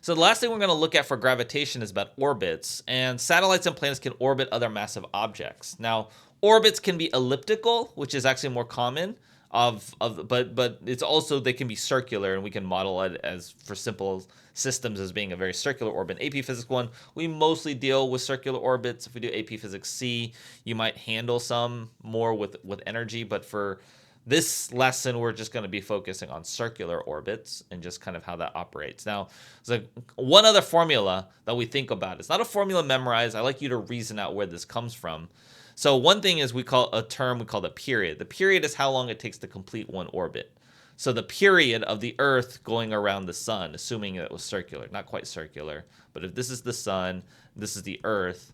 So the last thing we're going to look at for gravitation is about orbits, and satellites and planets can orbit other massive objects. Now, orbits can be elliptical, which is actually more common, but it's also they can be circular, and we can model it as for simple systems as being a very circular orbit. AP Physics 1, we mostly deal with circular orbits. If we do AP Physics C, you might handle some more with energy, but for this lesson, we're just going to be focusing on circular orbits and just kind of how that operates. Now, there's one other formula that we think about. It's not a formula memorized. I like you to reason out where this comes from. So one thing is we call the period. The period is how long it takes to complete one orbit. So the period of the Earth going around the sun, assuming it was circular, not quite circular, but if this is the sun, this is the Earth,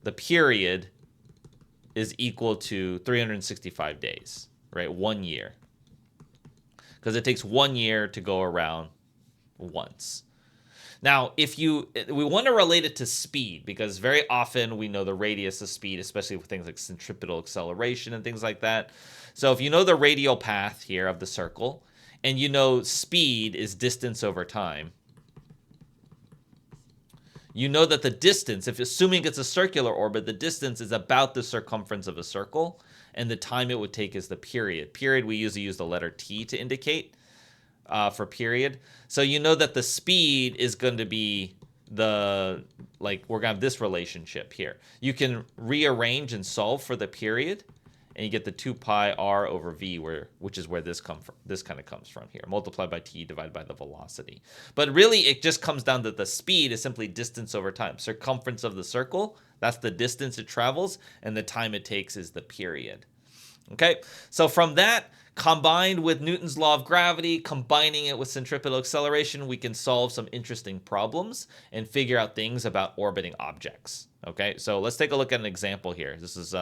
the period is equal to 365 days. Right, 1 year, because it takes 1 year to go around once. Now, we want to relate it to speed, because very often we know the radius of speed, especially with things like centripetal acceleration and things like that. So if you know the radial path here of the circle, and you know speed is distance over time, you know that the distance, if assuming it's a circular orbit, the distance is about the circumference of a circle, and the time it would take is the period. Period, we usually use the letter T to indicate for period. So you know that the speed is going to be we're going to have this relationship here. You can rearrange and solve for the period, and you get the 2 pi r over v, which is where this kind of comes from here, multiplied by t divided by the velocity. But really, it just comes down to the speed is simply distance over time. Circumference of the circle, that's the distance it travels, and the time it takes is the period. Okay, so from that, combined with Newton's law of gravity, combining it with centripetal acceleration, we can solve some interesting problems and figure out things about orbiting objects. Okay, so let's take a look at an example here. This is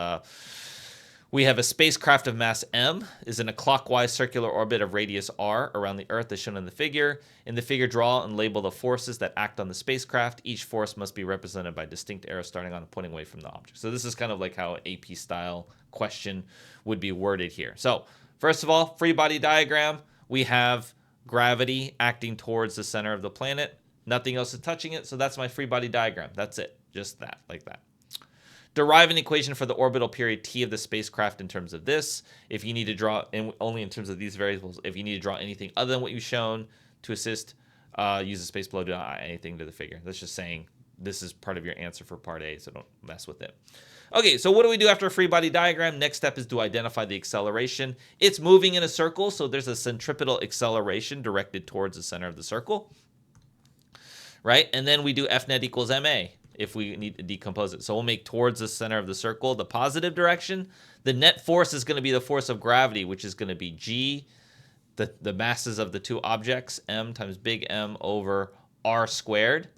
we have a spacecraft of mass m is in a clockwise circular orbit of radius r around the Earth as shown in the figure. In the figure, draw and label the forces that act on the spacecraft. Each force must be represented by distinct arrows starting on and pointing away from the object. So this is kind of like how an AP style question would be worded here. So first of all, free body diagram. We have gravity acting towards the center of the planet. Nothing else is touching it. So that's my free body diagram. That's it. Just that, like that. Derive an equation for the orbital period t of the spacecraft in terms of this. If you need to draw, only in terms of these variables, if you need to draw anything other than what you've shown to assist, use the space below to add anything to the figure. That's just saying this is part of your answer for part A, so don't mess with it. Okay, so what do we do after a free body diagram? Next step is to identify the acceleration. It's moving in a circle, so there's a centripetal acceleration directed towards the center of the circle. Right, and then we do F net equals ma. If we need to decompose it. So we'll make towards the center of the circle the positive direction. The net force is going to be the force of gravity, which is going to be g, the masses of the two objects, m times big M over r squared.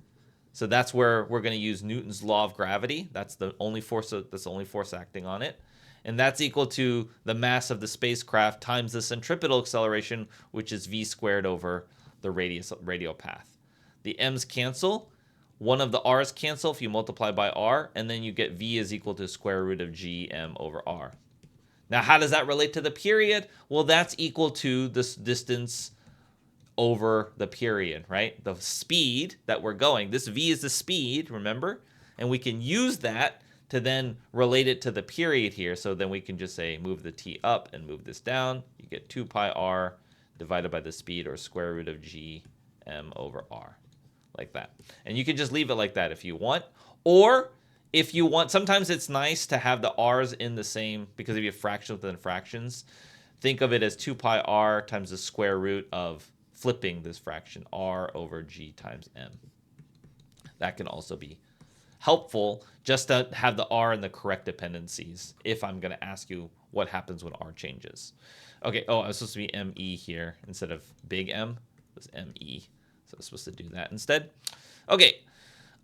So that's where we're going to use Newton's law of gravity. That's the only force acting on it. And that's equal to the mass of the spacecraft times the centripetal acceleration, which is v squared over the radial path. The m's cancel. One of the r's cancel if you multiply by r, and then you get v is equal to square root of gm over r. Now, how does that relate to the period? Well, that's equal to this distance over the period, right? The speed that we're going. This v is the speed, remember? And we can use that to then relate it to the period here. So then we can just say move the t up and move this down. You get 2 pi r divided by the speed, or square root of gm over r. Like that. And you can just leave it like that if you want. Or if you want, sometimes it's nice to have the r's in the same, because if you have fractions within fractions, think of it as 2 pi r times the square root of flipping this fraction, r over g times m. That can also be helpful, just to have the r in the correct dependencies if I'm going to ask you what happens when r changes. Okay, I was supposed to be me here instead of big M. It was me. So I'm supposed to do that instead. Okay.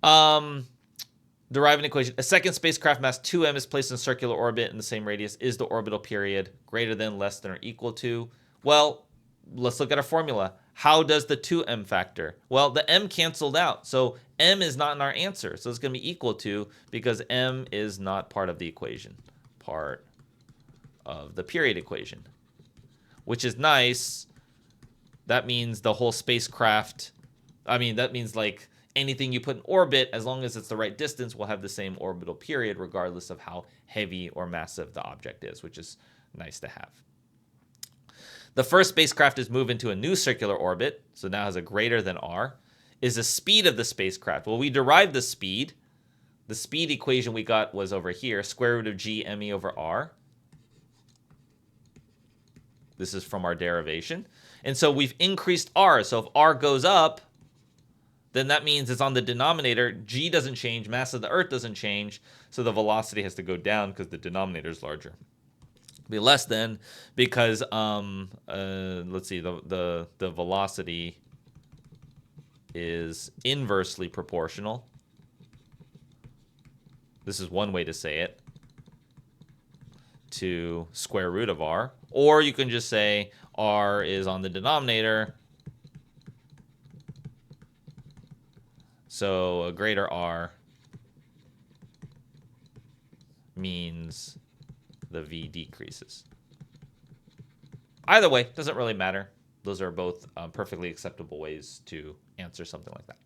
Derive an equation. A second spacecraft mass 2m is placed in circular orbit in the same radius. Is the orbital period greater than, less than, or equal to? Well, let's look at our formula. How does the 2m factor? Well, the m canceled out. So m is not in our answer. So it's going to be equal to, because m is not part of the equation. Part of the period equation. Which is nice. That means the whole spacecraft I mean, that means like anything you put in orbit, as long as it's the right distance, will have the same orbital period, regardless of how heavy or massive the object is, which is nice to have. The first spacecraft is moved into a new circular orbit, so now has a greater than r. Is the speed of the spacecraft? Well, we derived the speed. The speed equation we got was over here, square root of g me over r. This is from our derivation. And so we've increased r. So if r goes up, then that means it's on the denominator. G doesn't change. Mass of the Earth doesn't change. So the velocity has to go down because the denominator is larger. Be less than because, let's see, the velocity is inversely proportional. This is one way to say it, to square root of r. Or you can just say r is on the denominator, so a greater r means the v decreases. Either way, doesn't really matter. Those are both perfectly acceptable ways to answer something like that.